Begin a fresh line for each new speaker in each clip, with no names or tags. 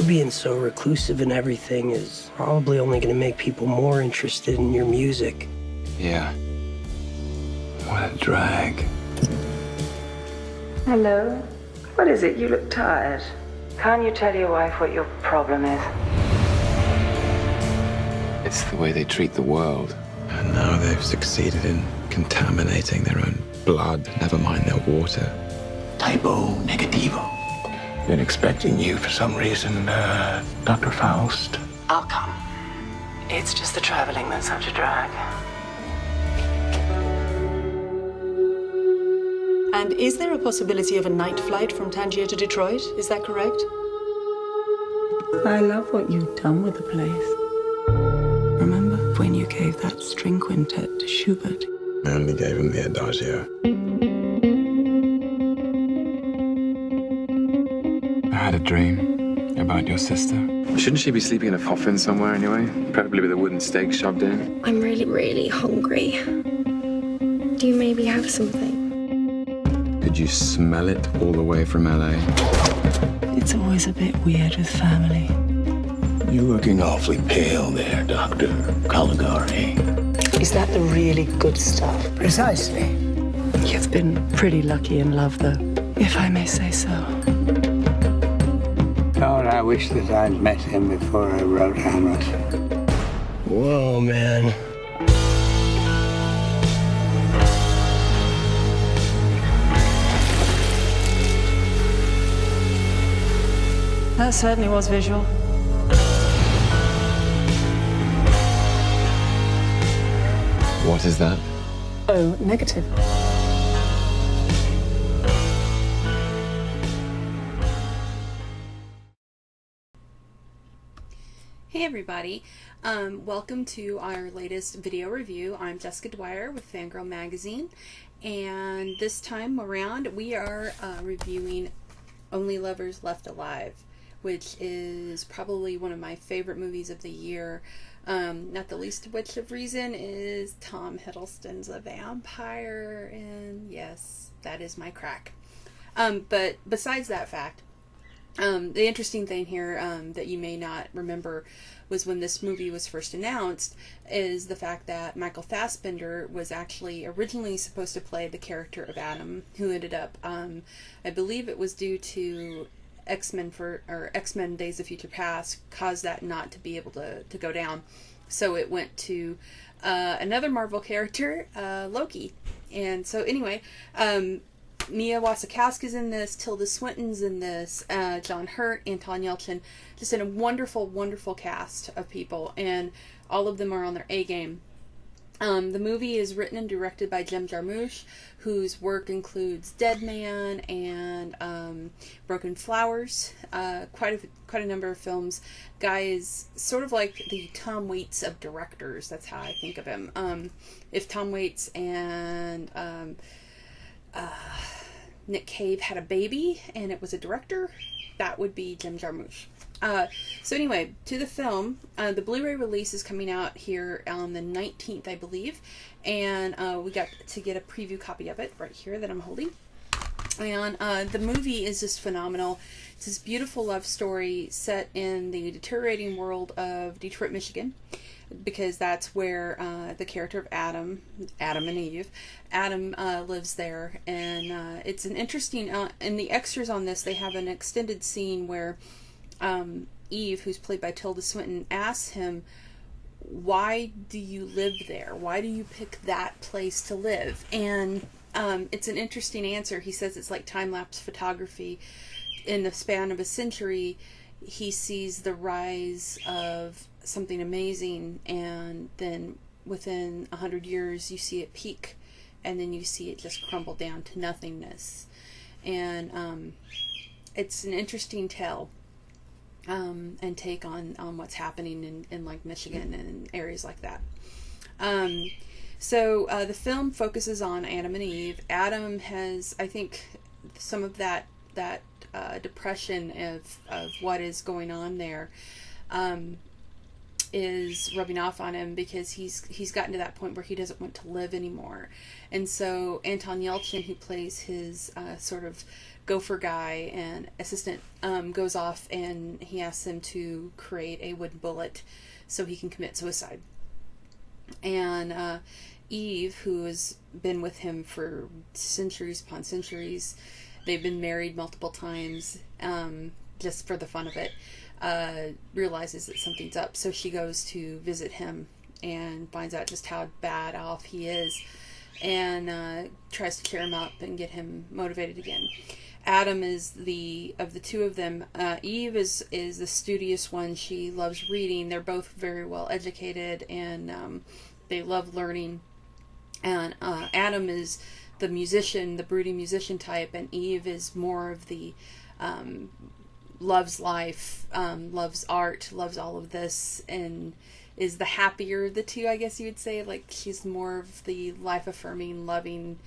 being so reclusive and everything is probably only going to make people more interested in your music.
Yeah. What a drag.
Hello? What is it? You look tired. Can't you tell your wife what your problem is?
It's the way they treat the world.
And now they've succeeded in contaminating their own blood, never mind their water.
Typo negativo. Been expecting you for some reason, Dr. Faust.
I'll come. It's just the traveling that's such a drag.
And is there a possibility of a night flight from Tangier to Detroit? Is that correct?
I love what you've done with the place. Remember when you gave that string quintet to Schubert?
I only gave him the Adagio.
I had a dream about your sister. Shouldn't she be sleeping in a coffin somewhere anyway? Preferably with a wooden stake shoved in.
I'm really, really hungry. Do you maybe have something?
Could you smell it all the way from LA?
It's always a bit weird with family.
You're looking awfully pale there, Dr. Caligari.
Is that the really good stuff?
Precisely.
You've been pretty lucky in love, though, if I may say so.
Lord, I wish that I'd met him before I wrote Hamlet.
Whoa, man.
That certainly was visual.
What is that?
Oh, negative.
Hey everybody, welcome to our latest video review. I'm Jessica Dwyer with Fangirl Magazine, and this time around we are reviewing Only Lovers Left Alive, which is probably one of my favorite movies of the year, not the least of which of reason is Tom Hiddleston's a vampire, and yes, that is my crack. But besides that fact, the interesting thing here that you may not remember was when this movie was first announced is the fact that Michael Fassbender was actually originally supposed to play the character of Adam, who ended up, I believe it was due to X-Men Days of Future Past caused that not to be able to go down. So it went to another Marvel character, Loki. And so anyway, Mia Wasikowska's in this, Tilda Swinton's in this, John Hurt, Anton Yelchin, just in a wonderful, wonderful cast of people, and all of them are on their A game. The movie is written and directed by Jim Jarmusch, whose work includes Dead Man and Broken Flowers, quite a number of films. Guy is sort of like the Tom Waits of directors. That's how I think of him. If Tom Waits and Nick Cave had a baby and it was a director, that would be Jim Jarmusch. So anyway, to the film, the Blu-ray release is coming out here on the 19th, I believe, and we got to get a preview copy of it right here that I'm holding. And the movie is just phenomenal. It's this beautiful love story set in the deteriorating world of Detroit, Michigan, because that's where the character of Adam and Eve, Adam lives there, and it's an interesting, in the extras on this, they have an extended scene where Eve, who's played by Tilda Swinton, asks him, why do you live there? Why do you pick that place to live? And it's an interesting answer. He says it's like time-lapse photography. In the span of a century, he sees the rise of something amazing, and then within 100 years you see it peak, and then you see it just crumble down to nothingness. And it's an interesting tale and take on what's happening in like Michigan and areas like that. So the film focuses on Adam and Eve. Adam has, I think, some of that depression of what is going on there. is rubbing off on him, because he's gotten to that point where he doesn't want to live anymore. And so Anton Yelchin, who plays his sort of gopher guy and assistant, goes off and he asks him to create a wooden bullet so he can commit suicide. And Eve, who has been with him for centuries upon centuries, they've been married multiple times, just for the fun of it, realizes that something's up. So she goes to visit him and finds out just how bad off he is, and tries to cheer him up and get him motivated again. Adam is of the two of them. Eve is the studious one. She loves reading. They're both very well educated, and they love learning. And Adam is the musician, the brooding musician type, and Eve is more of the loves life, loves art, loves all of this, and is the happier of the two, I guess you would say. Like, she's more of the life-affirming, loving,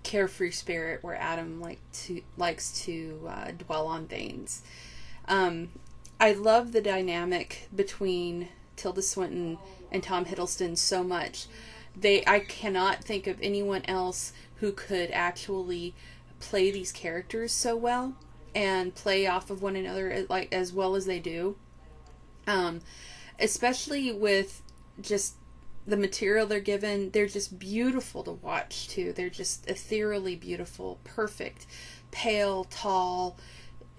carefree spirit, where Adam likes to dwell on things. I love the dynamic between Tilda Swinton and Tom Hiddleston so much. I cannot think of anyone else who could actually play these characters so well and play off of one another like as well as they do. Especially with just the material they're given. They're just beautiful to watch too. They're just ethereally beautiful, perfect, pale, tall,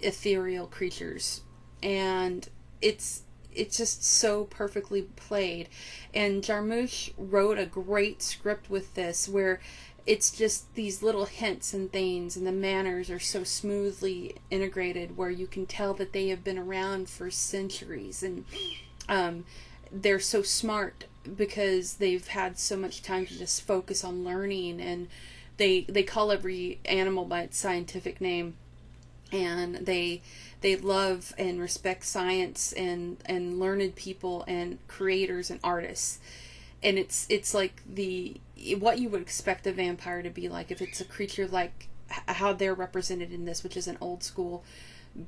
ethereal creatures, and it's just so perfectly played. And Jarmusch wrote a great script with this, where it's just these little hints and things, and the manners are so smoothly integrated, where you can tell that they have been around for centuries, and they're so smart because they've had so much time to just focus on learning, and they call every animal by its scientific name, and they love and respect science and learned people and creators and artists. And it's like what you would expect a vampire to be like, if it's a creature like how they're represented in this, which is an old school,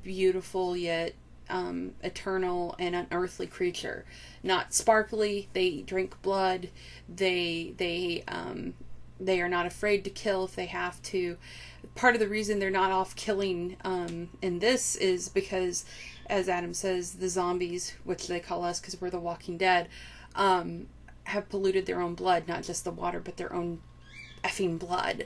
beautiful yet eternal and unearthly creature. Not sparkly. They drink blood. They are not afraid to kill if they have to. Part of the reason they're not off killing in this is because, as Adam says, the zombies, which they call us because we're the Walking Dead, have polluted their own blood, not just the water, but their own effing blood.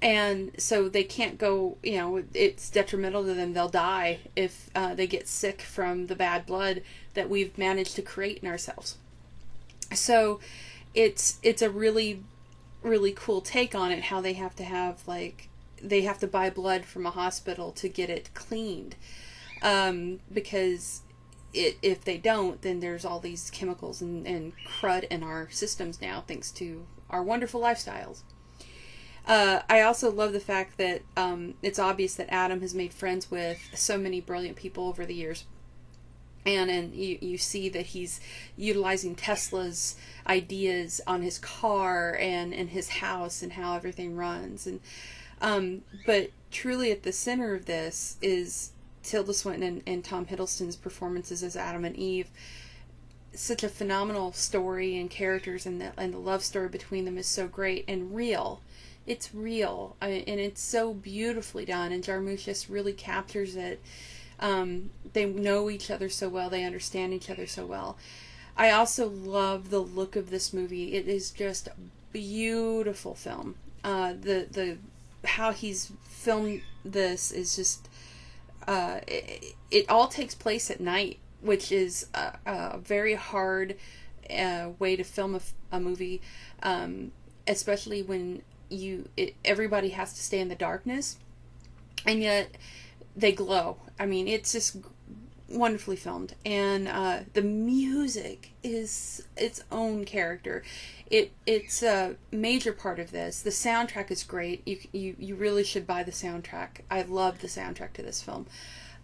And so they can't go, it's detrimental to them. They'll die if they get sick from the bad blood that we've managed to create in ourselves. So it's a really, really cool take on it, how they have to buy blood from a hospital to get it cleaned. Because if they don't, then there's all these chemicals and crud in our systems now, thanks to our wonderful lifestyles. I also love the fact that it's obvious that Adam has made friends with so many brilliant people over the years. And you see that he's utilizing Tesla's ideas on his car and in his house and how everything runs. And but truly at the center of this is Tilda Swinton and Tom Hiddleston's performances as Adam and Eve. Such a phenomenal story and characters, and the love story between them is so great and real. It's real, and it's so beautifully done, and Jarmusch just really captures it. They know each other so well, they understand each other so well. I also love the look of this movie. It is just a beautiful film. The how he's filmed this is just it all takes place at night, which is a very hard way to film a movie, especially when everybody has to stay in the darkness, and yet they glow. I mean, it's just wonderfully filmed, and the music is its own character. It's a major part of this. The soundtrack is great. You really should buy the soundtrack. I love the soundtrack to this film,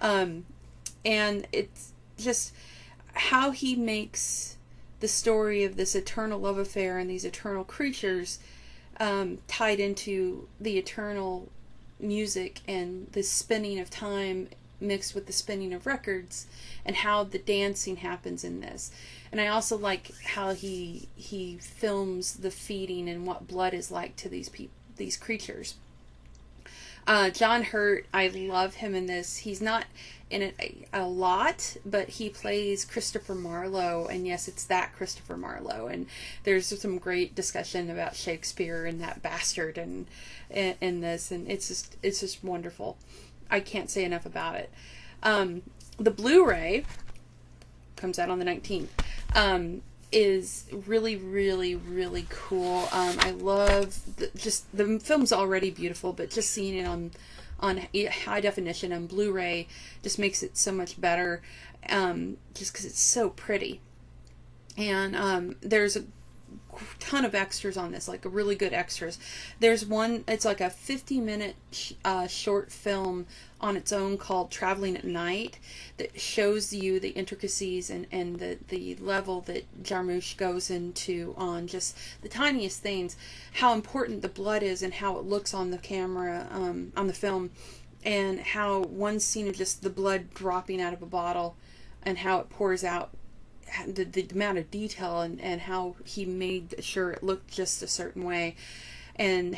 and it's just how he makes the story of this eternal love affair and these eternal creatures tied into the eternal music and the spinning of time mixed with the spinning of records, and how the dancing happens in this. And I also like how he films the feeding and what blood is like to these creatures. John Hurt, I love him in this. He's not in it a lot, but he plays Christopher Marlowe, and yes, it's that Christopher Marlowe. And there's some great discussion about Shakespeare and that bastard and in this, and it's just wonderful. I can't say enough about it. The Blu-ray comes out on the 19th. Is really, really, really cool. I love the film's already beautiful, but just seeing it on high definition on Blu-ray just makes it so much better, just because it's so pretty. And there's a ton of extras on this, like really good extras. There's one, it's like a 50-minute short film on its own called Traveling at Night, that shows you the intricacies and the level that Jarmusch goes into on just the tiniest things, how important the blood is and how it looks on the camera, on the film, and how one scene of just the blood dropping out of a bottle and how it pours out, the amount of detail and how he made sure it looked just a certain way, and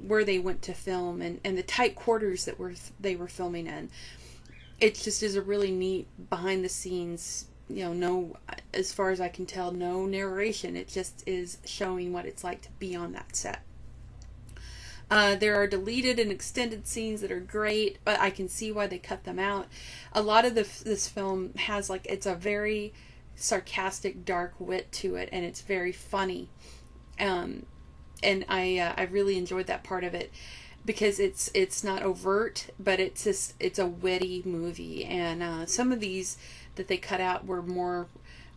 where they went to film and the tight quarters that they were filming in. It just is a really neat behind the scenes, no, as far as I can tell, no narration. It just is showing what it's like to be on that set. There are deleted and extended scenes that are great, but I can see why they cut them out. A lot of this film has it's a very sarcastic, dark wit to it, and it's very funny, and I really enjoyed that part of it, because it's not overt, but it's a witty movie. And some of these that they cut out were more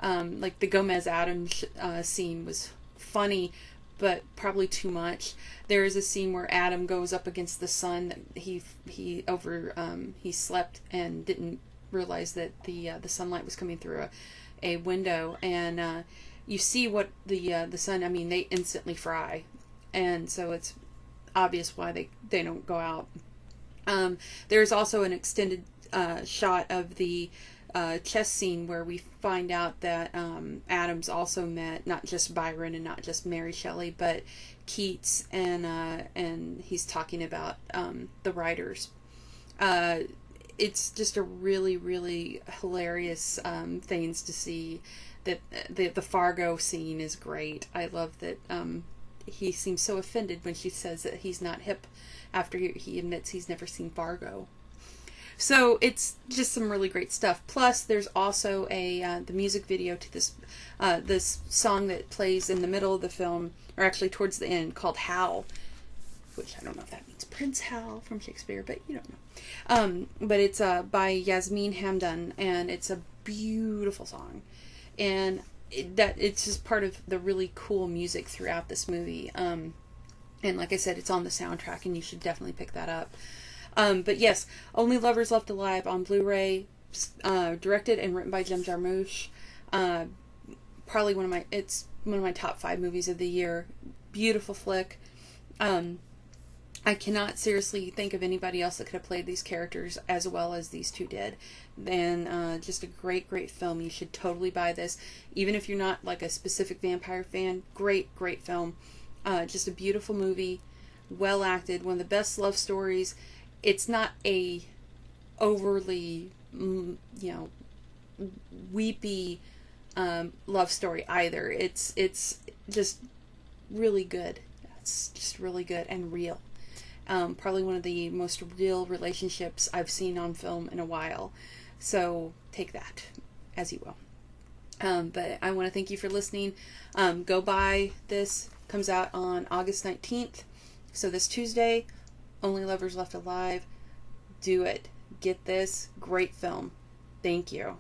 like the Gomez Adams scene was funny, but probably too much. There is a scene where Adam goes up against the sun that he slept and didn't realize that the sunlight was coming through a window, and you see what the sun, I mean, they instantly fry, and so it's obvious why they don't go out. There's also an extended shot of the chess scene where we find out that Adams also met not just Byron and not just Mary Shelley, but Keats, and he's talking about the writers. It's just a really, really hilarious things to see. That the Fargo scene is great. I love that he seems so offended when she says that he's not hip after he admits he's never seen Fargo. So it's just some really great stuff. Plus, there's also the music video to this song that plays in the middle of the film, or actually towards the end, called Hal, which I don't know if that means Prince Hal from Shakespeare, but you don't know. But it's by Yasmin Hamdan, and it's a beautiful song, and it's just part of the really cool music throughout this movie. And like I said, it's on the soundtrack, and you should definitely pick that up. But yes, Only Lovers Left Alive on Blu-ray, directed and written by Jim Jarmusch. Probably one of my top 5 movies of the year. Beautiful flick. I cannot seriously think of anybody else that could have played these characters as well as these two did. And just a great, great film. You should totally buy this. Even if you're not like a specific vampire fan, great, great film. Just a beautiful movie, well acted, one of the best love stories. It's not a overly, weepy love story either. It's just really good. It's just really good and real. Probably one of the most real relationships I've seen on film in a while. So take that as you will. But I want to thank you for listening. Go buy this. Comes out on August 19th. So this Tuesday, Only Lovers Left Alive. Do it. Get this. Great film. Thank you.